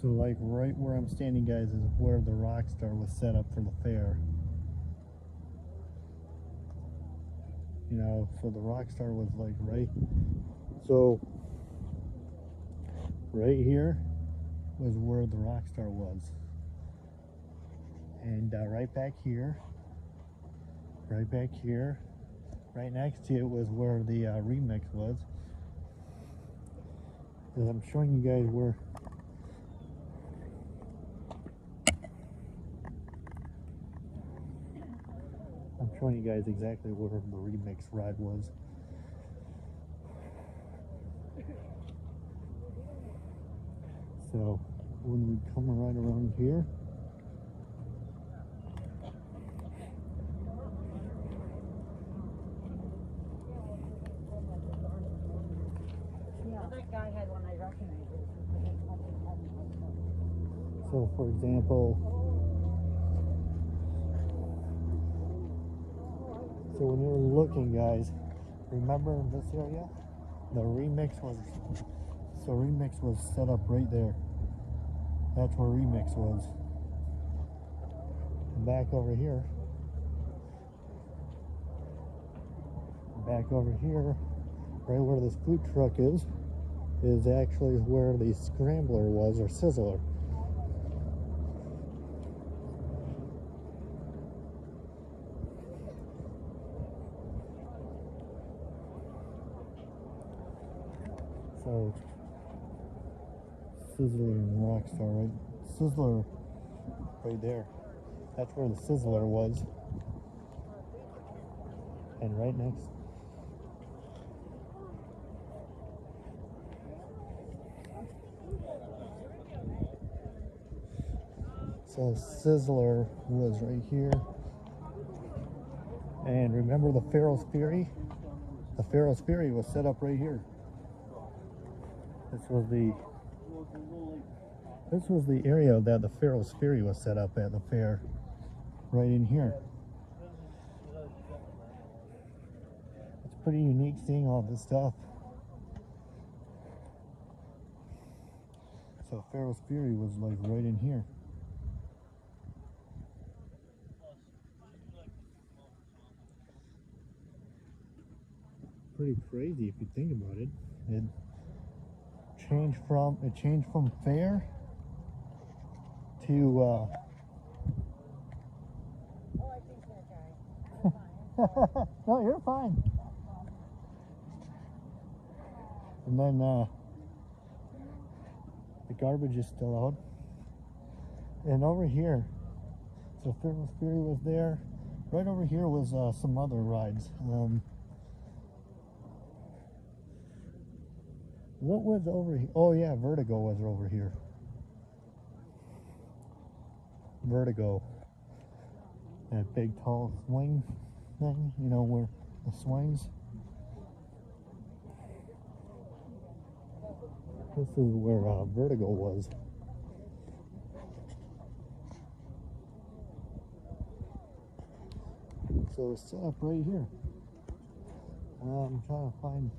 So like right where I'm standing, guys, is where the Rockstar was set up for the fair. You know, so the Rockstar was like right here was where the Rockstar was. And right back here, right next to it was where the remix was. And I'm showing you guys where exactly where the remix ride was. So when we come right around here, that guy had one I recognized. so for example, so when you're looking, guys, remember this area? The remix was set up right there. That's where remix was. And back over here, right where this food truck is actually where the scrambler was, or sizzler. So Sizzler and Rockstar, right? Sizzler right there. That's where the Sizzler was. And right next. So Sizzler was right here. And remember the Pharaoh's Fury? The Pharaoh's Fury was set up right here. This was the area that the Pharaoh's Fury was set up at the fair, right in here. It's pretty unique seeing all this stuff. So Pharaoh's Fury was like right in here. Pretty crazy if you think about it. It changed from fair to Oh, I think that guy. no, you're fine. And then the garbage is still out. And over here, so Pharaoh's Fury was there. Right over here was some other rides. What was over here? Oh yeah, Vertigo was over here. Vertigo. That big tall swing thing, you know, where the swings. This is where Vertigo was. So it's set up right here. I'm trying to find.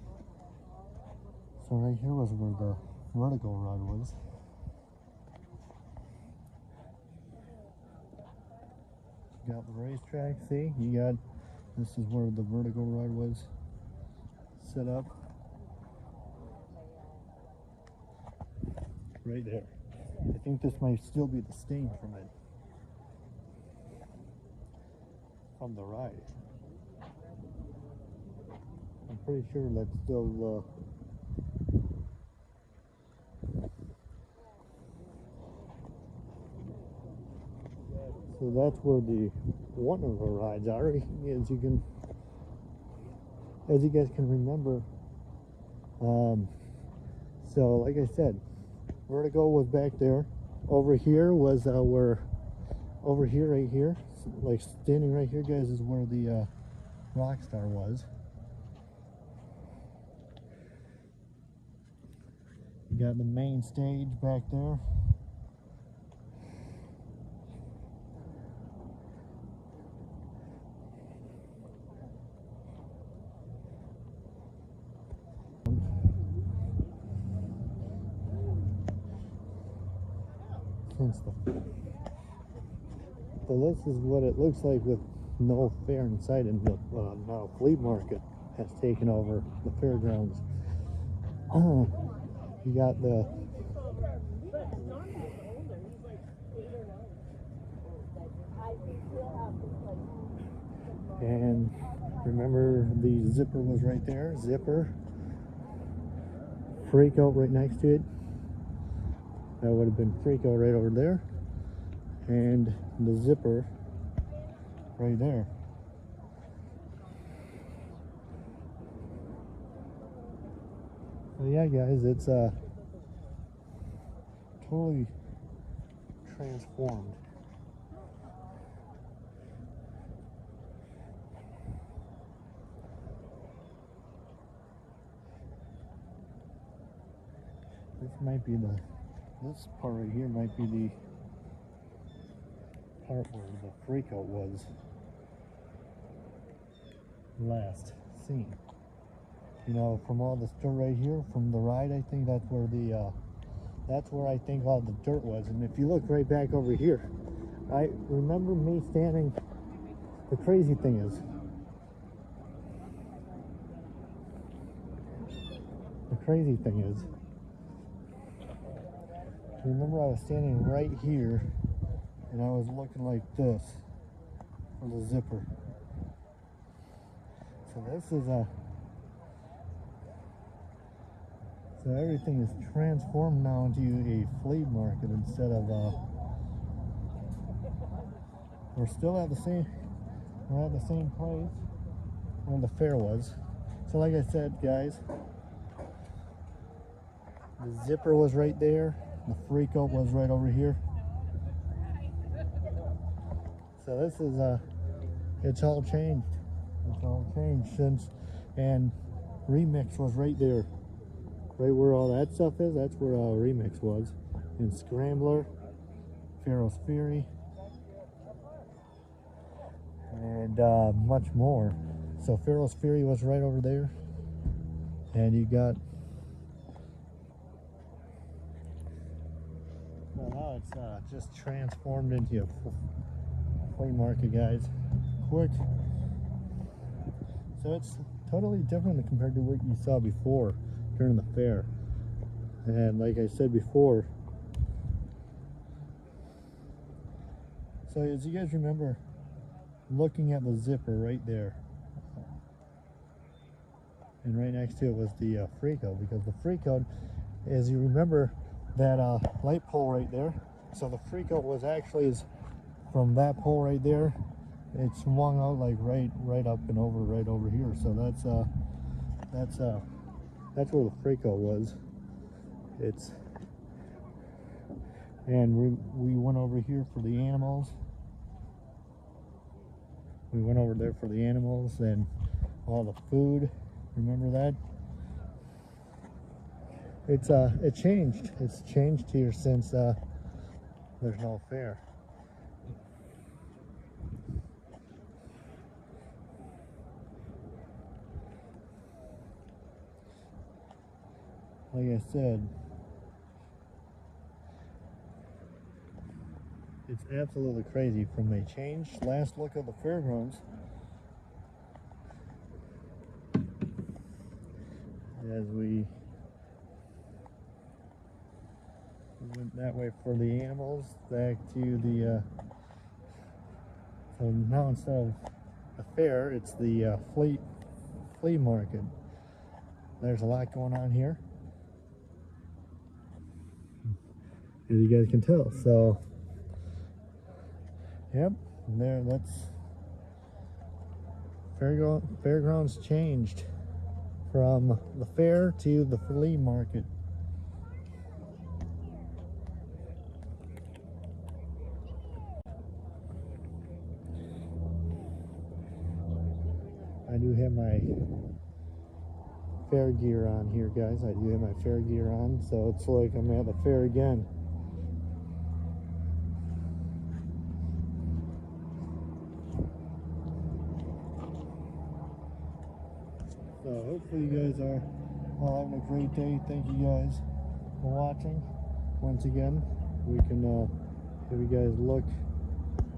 So right here was where the Vertigo ride was. You got the racetrack, see? This is where the Vertigo ride was set up. Right there. I think this might still be the stain from it. From the ride. I'm pretty sure that's still so that's where one of the rides are, as you guys can remember. So like I said, Vertigo was back there. Over here was right here, like standing right here, guys, is where the Rockstar was. You got the main stage back there. and stuff. So this is what it looks like with no fair inside, and the now flea market has taken over the fairgrounds. You got the and remember the zipper was right there. Zipper, freak out right next to it. That would have been freak out right over there, and the zipper right there. So yeah, guys, it's totally transformed. This might be this part right here might be the part where the freakout was last seen. You know, from all this dirt right here, from the ride, I think that's where I think all the dirt was. And if you look right back over here, I remember me standing. The crazy thing is, remember I was standing right here, and I was looking like this for the zipper. So this is so everything is transformed now into a flea market instead of we're at the same place where the fair was. So like I said, guys, the zipper was right there, the freakout was right over here. So this is it's all changed. It's all changed since, and Remix was right there. Right where all that stuff is, that's where Remix was. And Scrambler, Pharaoh's Fury, and much more. So Pharaoh's Fury was right over there. And you got, well, now it's just transformed into a flea market, guys. Quick. So it's totally different compared to what you saw before during the fair. And like I said before, so as you guys remember, looking at the zipper right there, and right next to it was the freakout, because the freakout, as you remember, that light pole right there. So the freakout was actually from that pole right there. It swung out like right up and over right over here. So that's where the freakout was. And we went over here for the animals. We went over there for the animals and all the food. Remember that? It changed. It's changed here since there's no fair. Like I said, it's absolutely crazy. From a changed last look at the fairgrounds, as we went that way for the animals, back to the so now instead of a fair, it's the flea market. There's a lot going on here, as you guys can tell. So yep, that's fairgrounds changed from the fair to the flea market. I do have my fair gear on here, guys. I do have my fair gear on, so it's like I'm at the fair again. So hopefully you guys are all having a great day. Thank you guys for watching. Once again, we can Give you guys a look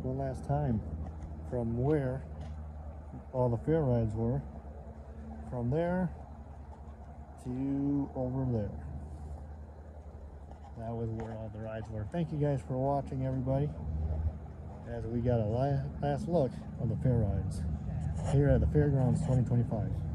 one last time from where all the fair rides were. From there to over there. That was where all the rides were. Thank you guys for watching, everybody, as we got a last look of the fair rides here at the Fairgrounds 2025.